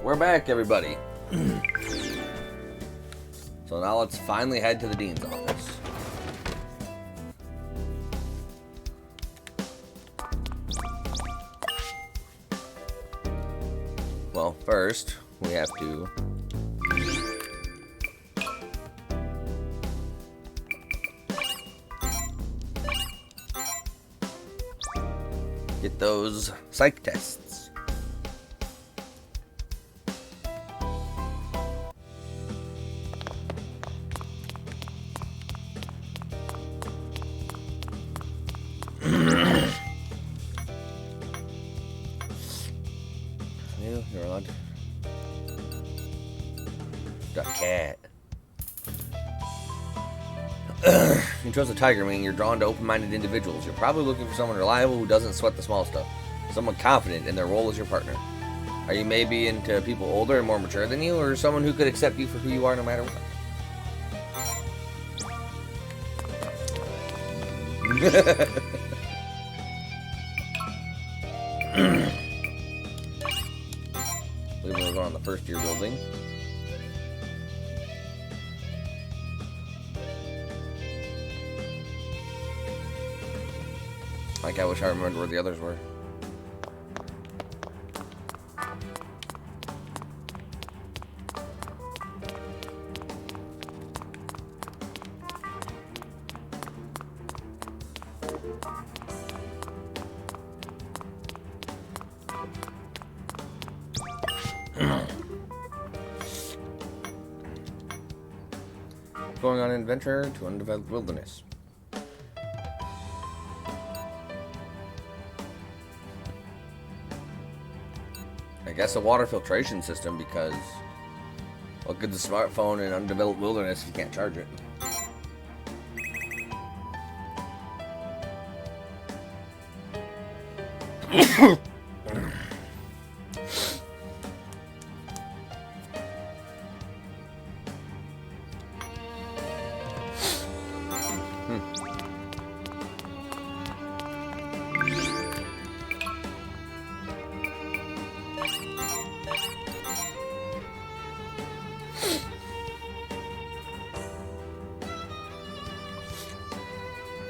We're back, everybody. So now let's finally head to the dean's office. Well, first, we have to get those psych tests. You're allowed to... The cat. You chose a tiger, meaning you're drawn to open-minded individuals. You're probably looking for someone reliable who doesn't sweat the small stuff. Someone confident in their role as your partner. Are you maybe into people older and more mature than you, or someone who could accept you for who you are no matter what? I believe we're going on the first year building. Like, I wish I remembered where the others were. Going on an adventure to undeveloped wilderness. I guess a water filtration system, because what good is a smartphone in undeveloped wilderness if you can't charge it?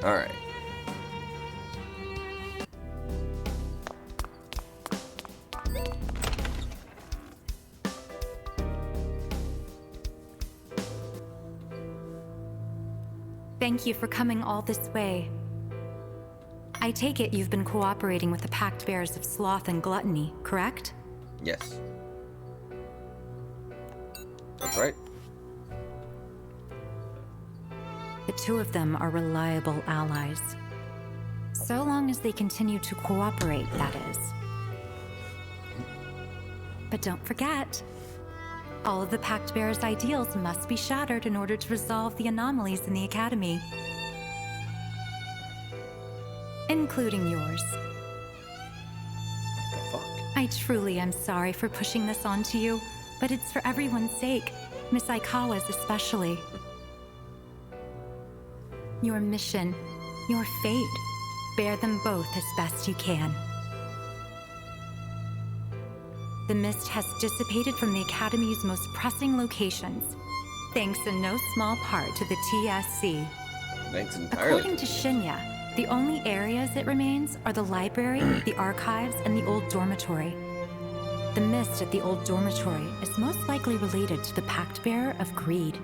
All right. Thank you for coming all this way. I take it you've been cooperating with the packed bears of sloth and gluttony, correct? Yes. That's right. The two of them are reliable allies. So long as they continue to cooperate, that is. But don't forget, all of the Pact Bear's ideals must be shattered in order to resolve the anomalies in the Academy. Including yours. What the fuck? I truly am sorry for pushing this onto you, but it's for everyone's sake, Miss Aikawa's especially. Your mission, your fate, bear them both as best you can. The mist has dissipated from the Academy's most pressing locations, thanks in no small part to the TSC. Thanks entirely. According to Shinya, the only areas it remains are the library, the archives, and the old dormitory. The mist at the old dormitory is most likely related to the Pact Bearer of Greed.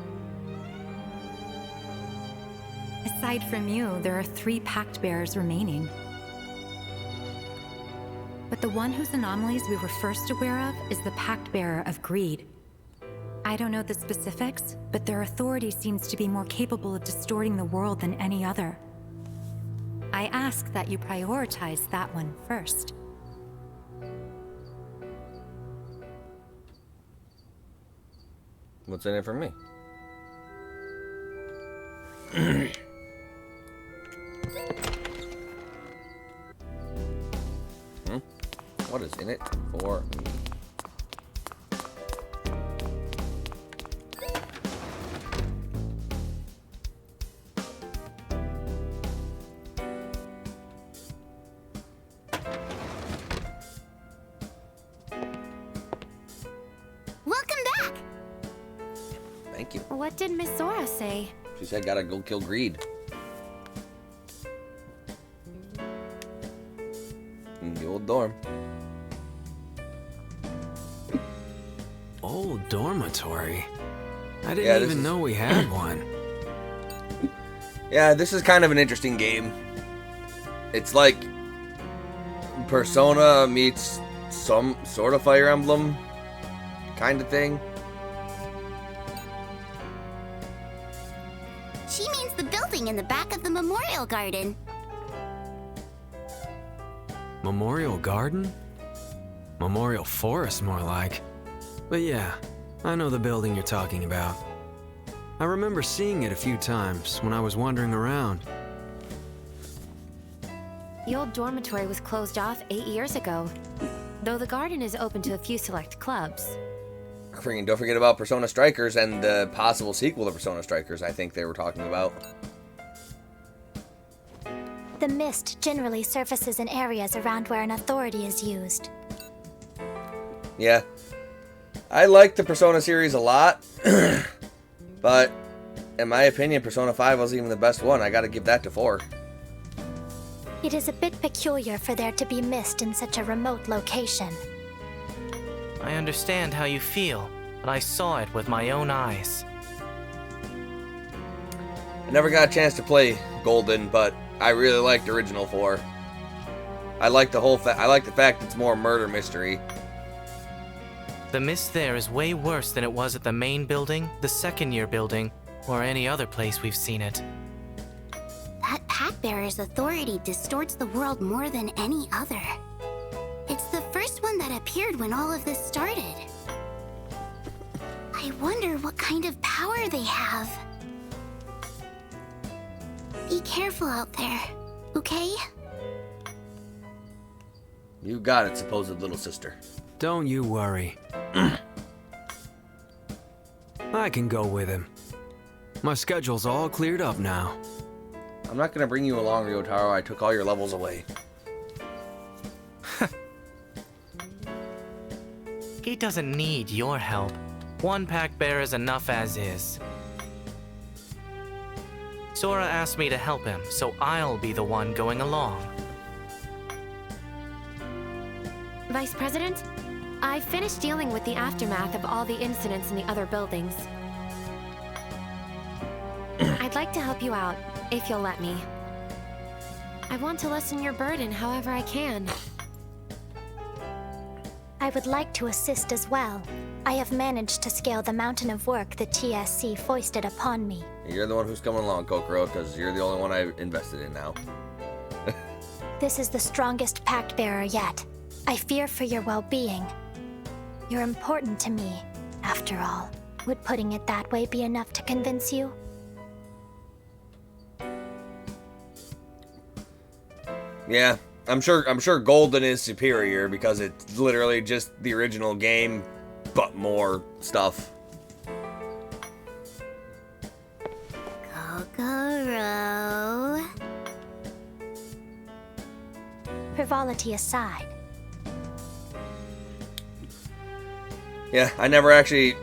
Aside from you, there are 3 Pact Bearers remaining. But the one whose anomalies we were first aware of is the Pact Bearer of Greed. I don't know the specifics, but their authority seems to be more capable of distorting the world than any other. I ask that you prioritize that one first. What's in it for me? What is in it for me? Thank you. What did Miss Zora say? She said gotta go kill Greed. In the old dorm. Old dormitory. I didn't even know we had one. Yeah, this is kind of an interesting game. It's like Persona meets some sort of Fire Emblem kind of thing. She means the building in the back of the Memorial Garden. Memorial Garden? Memorial Forest, more like. But yeah, I know the building you're talking about. I remember seeing it a few times when I was wandering around. The old dormitory was closed off 8 years ago, though the garden is open to a few select clubs. Freaking don't forget about Persona Strikers and the possible sequel to Persona Strikers I think they were talking about. The mist generally surfaces in areas around where an authority is used. Yeah. I like the Persona series a lot, but in my opinion, Persona 5 wasn't even the best one. I gotta give that to 4. It is a bit peculiar for there to be mist in such a remote location. I understand how you feel, but I saw it with my own eyes. I never got a chance to play Golden, but I really liked original 4. I like the whole I like the fact it's more murder mystery. The mist there is way worse than it was at the main building, the second-year building, or any other place we've seen it. That Pack Bearer's authority distorts the world more than any other. It's the first one that appeared when all of this started. I wonder what kind of power they have. Be careful out there, okay? You got it, supposed little sister. Don't you worry. I can go with him. My schedule's all cleared up now. I'm not gonna bring you along, Ryotaro. I took all your levels away. He doesn't need your help. One pack bear is enough as is. Sora asked me to help him, so I'll be the one going along. Vice President, I've finished dealing with the aftermath of all the incidents in the other buildings. I'd like to help you out, if you'll let me. I want to lessen your burden however I can. I would like to assist as well. I have managed to scale the mountain of work the TSC foisted upon me. You're the one who's coming along, Kokoro, because you're the only one I've invested in now. This is the strongest pact bearer yet. I fear for your well-being. You're important to me, after all. Would putting it that way be enough to convince you? Yeah, I'm sure Golden is superior because it's literally just the original game, but more stuff. Kokoro. Frivolity aside, Yeah, I never actually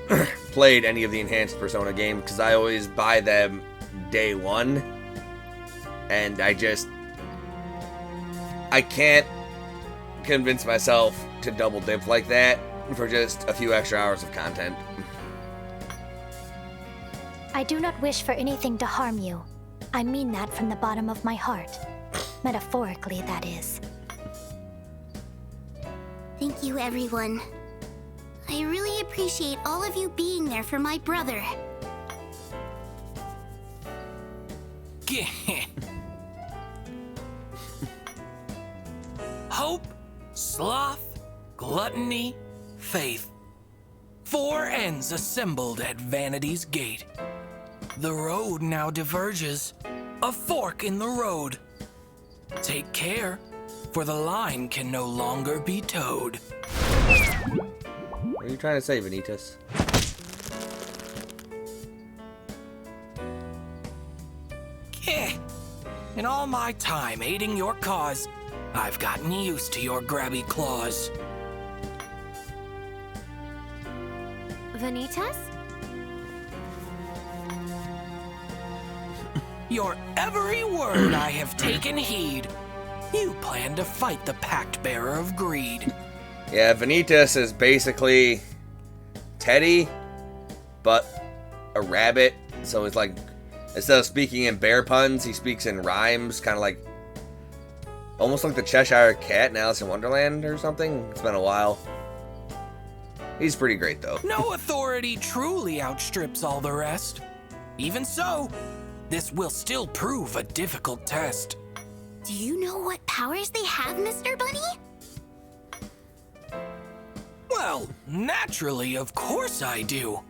played any of the enhanced Persona games because I always buy them day one, and I can't convince myself to double dip like that for just a few extra hours of content. I do not wish for anything to harm you. I mean that from the bottom of my heart. Metaphorically, that is. Thank you, everyone. I really appreciate all of you being there for my brother. Hope, sloth, gluttony, faith. 4 ends assembled at Vanity's gate. The road now diverges, a fork in the road. Take care, for the line can no longer be towed. What are you trying to say, Vanitas? In all my time aiding your cause, I've gotten used to your grabby claws. Vanitas? Your every word I have taken heed. You plan to fight the Pact Bearer of Greed. Yeah, Vanitas is basically Teddy, but a rabbit. So it's like, instead of speaking in bear puns, he speaks in rhymes, kind of like, almost like the Cheshire Cat in Alice in Wonderland or something. It's been a while. He's pretty great, though. No authority truly outstrips all the rest. Even so, this will still prove a difficult test. Do you know what powers they have, Mr. Bunny? Well, naturally, of course I do.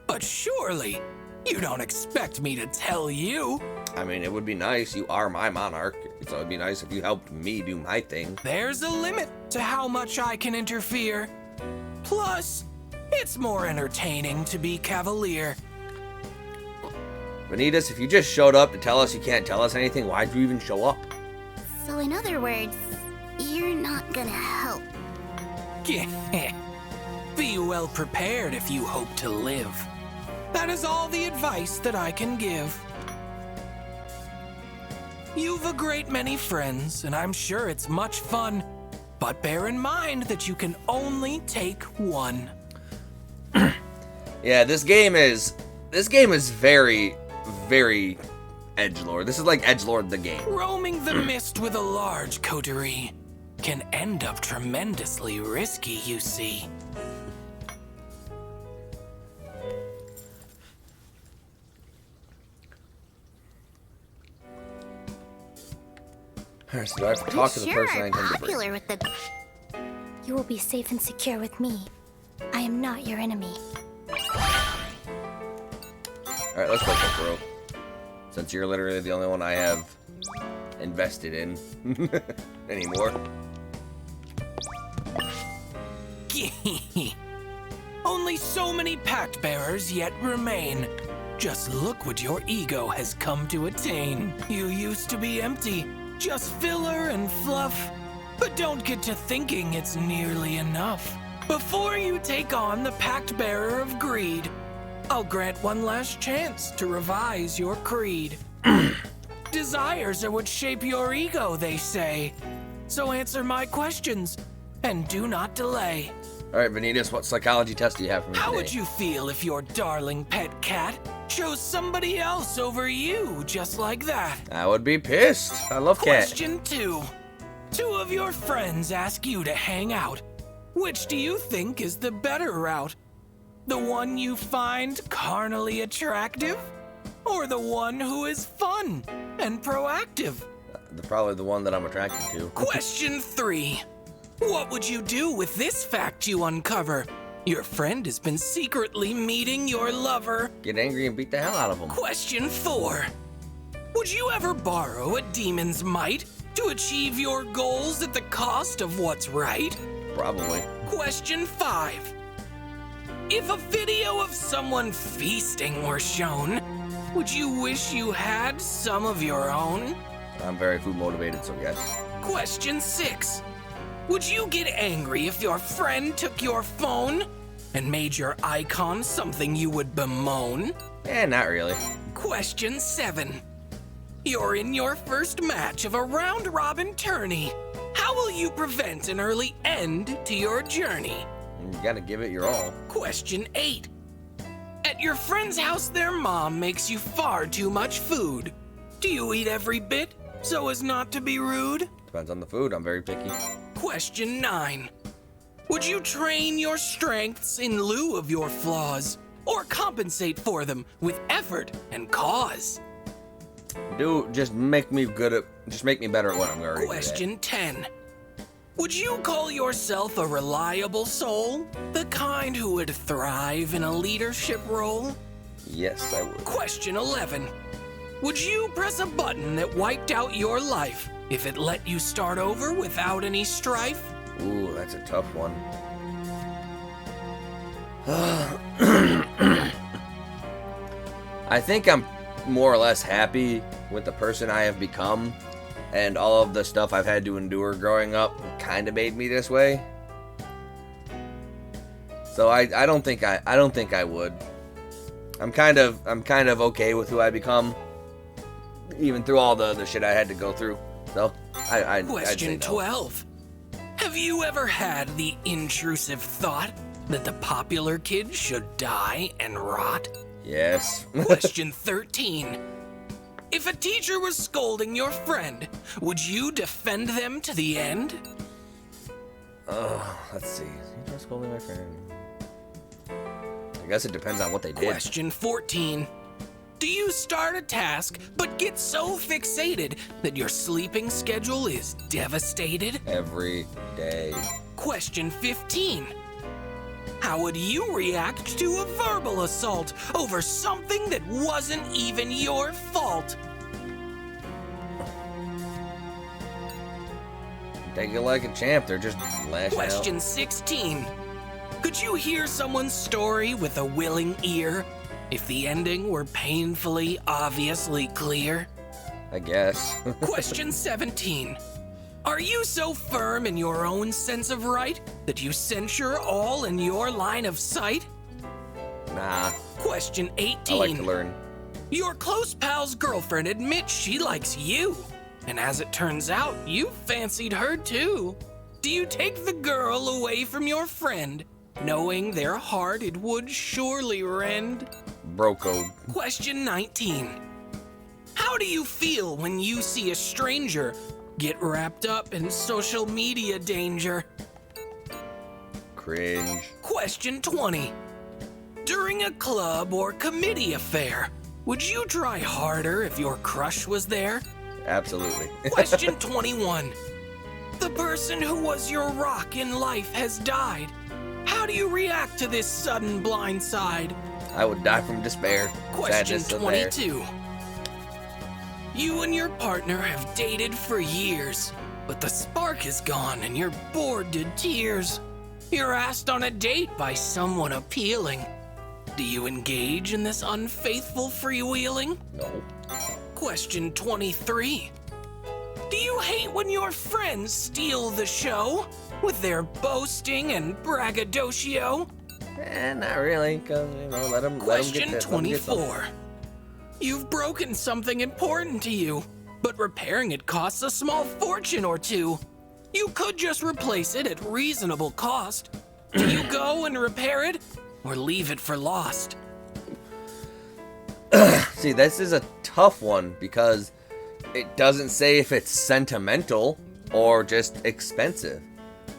But surely, you don't expect me to tell you. I mean, it would be nice. You are my monarch, so it'd be nice if you helped me do my thing. There's a limit to how much I can interfere. Plus, it's more entertaining to be cavalier. Vanitas, if you just showed up to tell us you can't tell us anything, why'd you even show up? So in other words, you're not gonna help. Be well prepared if you hope to live. That is all the advice that I can give. You've a great many friends, and I'm sure it's much fun. But bear in mind that you can only take one. Yeah, this game is very, very edgelord. This is like edgelord the game. Roaming the mist with a large coterie can end up tremendously risky, you see. Alright, so do I have to talk to the Sure person I are intend to bring? popular with the... You will be safe and secure with me. I am not your enemy. Alright, let's go, Kokoro. Since you're literally the only one I have invested in anymore. Only so many pact bearers yet remain. Just look what your ego has come to attain. You used to be empty, just filler and fluff. But don't get to thinking it's nearly enough. Before you take on the Pact Bearer of Greed, I'll grant one last chance to revise your creed. Desires are what shape your ego, they say. So answer my questions, and do not delay. Alright, Vanitas, what psychology test do you have for me How today? would you feel if your darling pet cat chose somebody else over you, just like that? I would be pissed. I love cat. Question 2. 2 of your friends ask you to hang out. Which do you think is the better route? The one you find carnally attractive? Or the one who is fun and proactive? Probably the one that I'm attracted to. Question 3. What would you do with this fact you uncover? Your friend has been secretly meeting your lover. Get angry and beat the hell out of them. Question 4. Would you ever borrow a demon's might to achieve your goals at the cost of what's right? Probably. Question 5. If a video of someone feasting were shown, would you wish you had some of your own? I'm very food motivated, so yes. Question 6. Would you get angry if your friend took your phone and made your icon something you would bemoan? Eh, not really. Question 7. You're in your first match of a round-robin tourney. How will you prevent an early end to your journey? You gotta give it your all. Question 8. At your friend's house, their mom makes you far too much food. Do you eat every bit so as not to be rude? Depends on the food. I'm very picky. Question 9. Would you train your strengths in lieu of your flaws, or compensate for them with effort and cause? Just make me better at what I'm already good at. Question 10. Would you call yourself a reliable soul? The kind who would thrive in a leadership role? Yes, I would. Question 11. Would you press a button that wiped out your life if it let you start over without any strife? Ooh, that's a tough one. I think I'm more or less happy with the person I have become, and all of the stuff I've had to endure growing up kind of made me this way. So I don't think I would. I'm kind of okay with who I become. even through all the shit I had to go through. So, I'd say Question no. 12. Have you ever had the intrusive thought that the popular kid should die and rot? Yes. Question 13. If a teacher was scolding your friend, would you defend them to the end? Let's see. You're scolding my friend. I guess it depends on what they did. Question 14. Do you start a task but get so fixated that your sleeping schedule is devastated? Every day. Question 15. How would you react to a verbal assault over something that wasn't even your fault? Take it like a champ. They're just lashing Question out. 16. Could you hear someone's story with a willing ear if the ending were painfully, obviously clear? I guess. Question 17. Are you so firm in your own sense of right that you censure all in your line of sight? Nah. Question 18. I like to learn. Your close pal's girlfriend admits she likes you. And as it turns out, you fancied her too. Do you take the girl away from your friend, knowing their heart it would surely rend? Bro code. Question 19. How do you feel when you see a stranger get wrapped up in social media danger? Cringe. Question 20. During a club or committee affair, would you try harder if your crush was there? Absolutely. Question 21. The person who was your rock in life has died. How do you react to this sudden blindside? I would die from despair. Question Sadness of there. 22. You and your partner have dated for years, but the spark is gone and you're bored to tears. You're asked on a date by someone appealing. Do you engage in this unfaithful freewheeling? No. Question 23. Do you hate when your friends steal the show with their boasting and braggadocio? Not really, because, let them Question get that. Let 'em get something. 24. You've broken something important to you, but repairing it costs a small fortune or two. You could just replace it at reasonable cost. Do you go and repair it, or leave it for lost? See, this is a tough one because it doesn't say if it's sentimental or just expensive.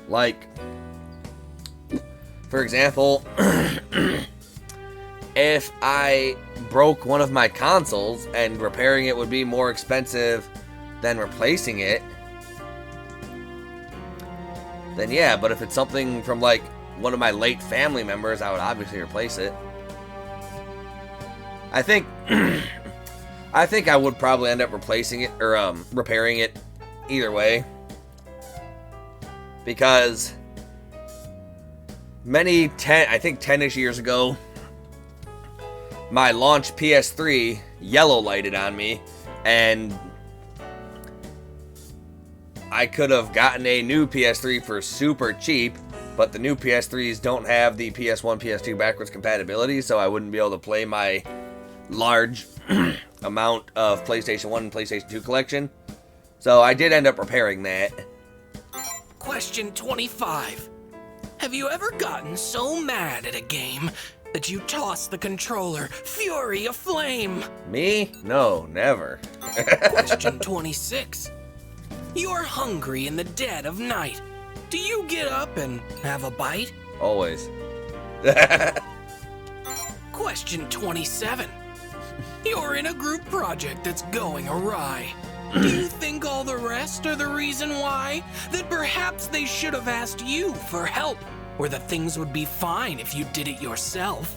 Like, for example, if I broke one of my consoles and repairing it would be more expensive than replacing it, then yeah, but if it's something from like one of my late family members, I would obviously replace it. I think I would probably end up replacing it or repairing it either way, because I think 10-ish years ago, my launch PS3 yellow lighted on me, and I could have gotten a new PS3 for super cheap, but the new PS3s don't have the PS1, PS2 backwards compatibility, so I wouldn't be able to play my large amount of PlayStation 1 and PlayStation 2 collection. So I did end up repairing that. Question 25. Have you ever gotten so mad at a game that you toss the controller, fury aflame? Me? No, never. Question 26. You're hungry in the dead of night. Do you get up and have a bite? Always. Question 27. You're in a group project that's going awry. Do you think all the rest are the reason why? That perhaps they should have asked you for help, or that things would be fine if you did it yourself?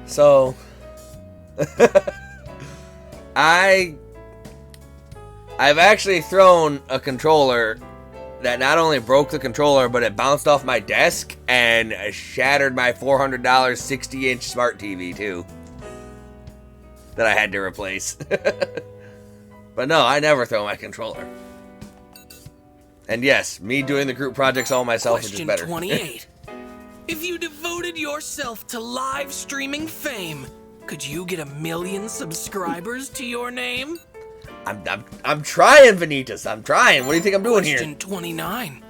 So, I've actually thrown a controller that not only broke the controller, but it bounced off my desk and shattered my $400 60-inch smart TV too, that I had to replace. But no, I never throw my controller. And yes, me doing the group projects all myself is just Question better. 28. If you devoted yourself to live streaming fame, could you get 1 million subscribers to your name? I'm trying, Vanitas. I'm trying. What do you think I'm doing here? Question 29.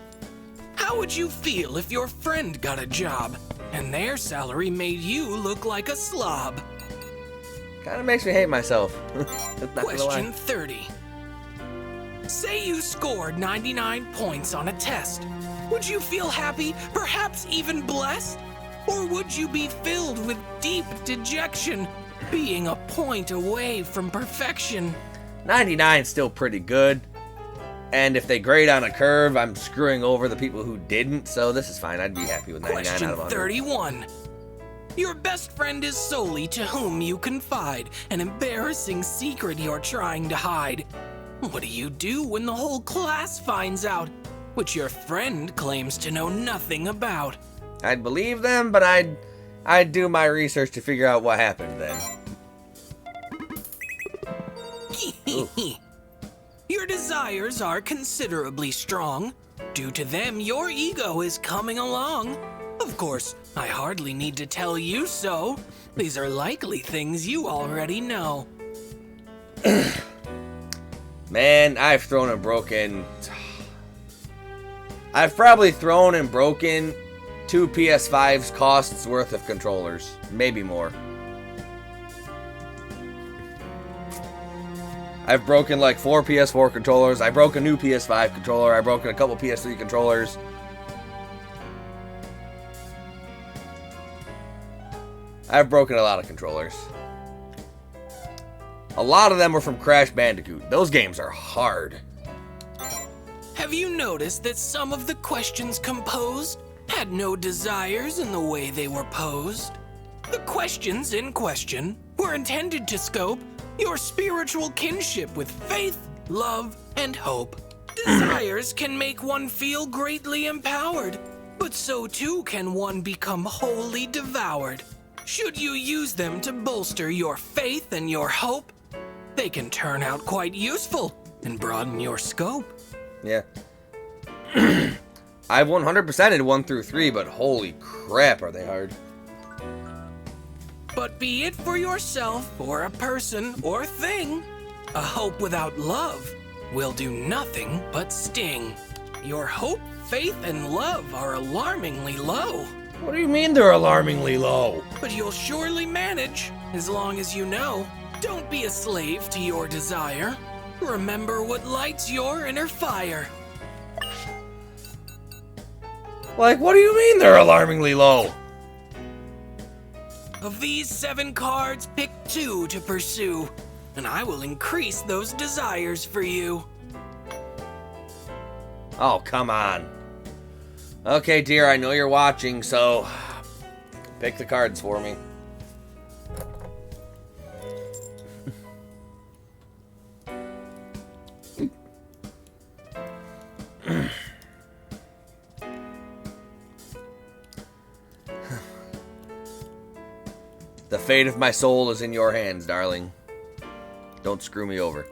How would you feel if your friend got a job and their salary made you look like a slob? Kind of makes me hate myself. Not gonna lie. Question 30. Say you scored 99 points on a test. Would you feel happy, perhaps even blessed? Or would you be filled with deep dejection, being a point away from perfection? 99 is still pretty good. And if they grade on a curve, I'm screwing over the people who didn't, so this is fine. I'd be happy with 99 Question out of 100. 31. Your best friend is solely to whom you confide, an embarrassing secret you're trying to hide. What do you do when the whole class finds out, which your friend claims to know nothing about? I'd believe them, but I'd do my research to figure out what happened then. Your desires are considerably strong. Due to them, your ego is coming along. Of course, I hardly need to tell you so. These are likely things you already know. Man, I've probably thrown and broken 2 PS5's costs worth of controllers. Maybe more. I've broken like 4 PS4 controllers. I broke a new PS5 controller. I've broken a couple PS3 controllers. I've broken a lot of controllers. A lot of them were from Crash Bandicoot. Those games are hard. Have you noticed that some of the questions composed had no desires in the way they were posed? The questions in question were intended to scope your spiritual kinship with faith, love, and hope. Desires can make one feel greatly empowered, but so too can one become wholly devoured. Should you use them to bolster your faith and your hope, they can turn out quite useful and broaden your scope. Yeah. I've 100%ed 1 through 3, but holy crap, are they hard. But be it for yourself, or a person, or thing, a hope without love will do nothing but sting. Your hope, faith, and love are alarmingly low. What do you mean they're alarmingly low? But you'll surely manage, as long as you know. Don't be a slave to your desire. Remember what lights your inner fire. Like, what do you mean they're alarmingly low? Of these 7 cards, pick 2 to pursue, and I will increase those desires for you. Oh, come on. Okay, dear, I know you're watching, so pick the cards for me. The fate of my soul is in your hands, darling. Don't screw me over.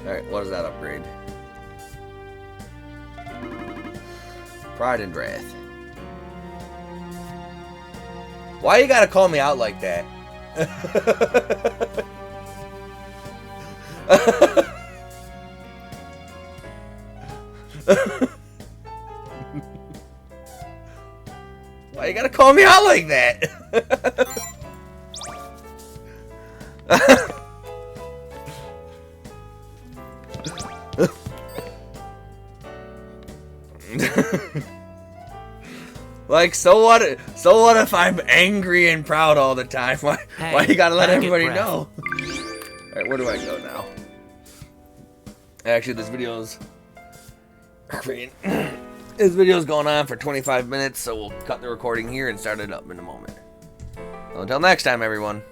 Alright, what does that upgrade? Pride and Wrath. Why you gotta call me out like that? Why you gotta call me out like that? Like, so what if I'm angry and proud all the time? Why you gotta let everybody know? Alright, where do I go now? Actually, this video's going on for 25 minutes, so we'll cut the recording here and start it up in a moment. Well, until next time, everyone.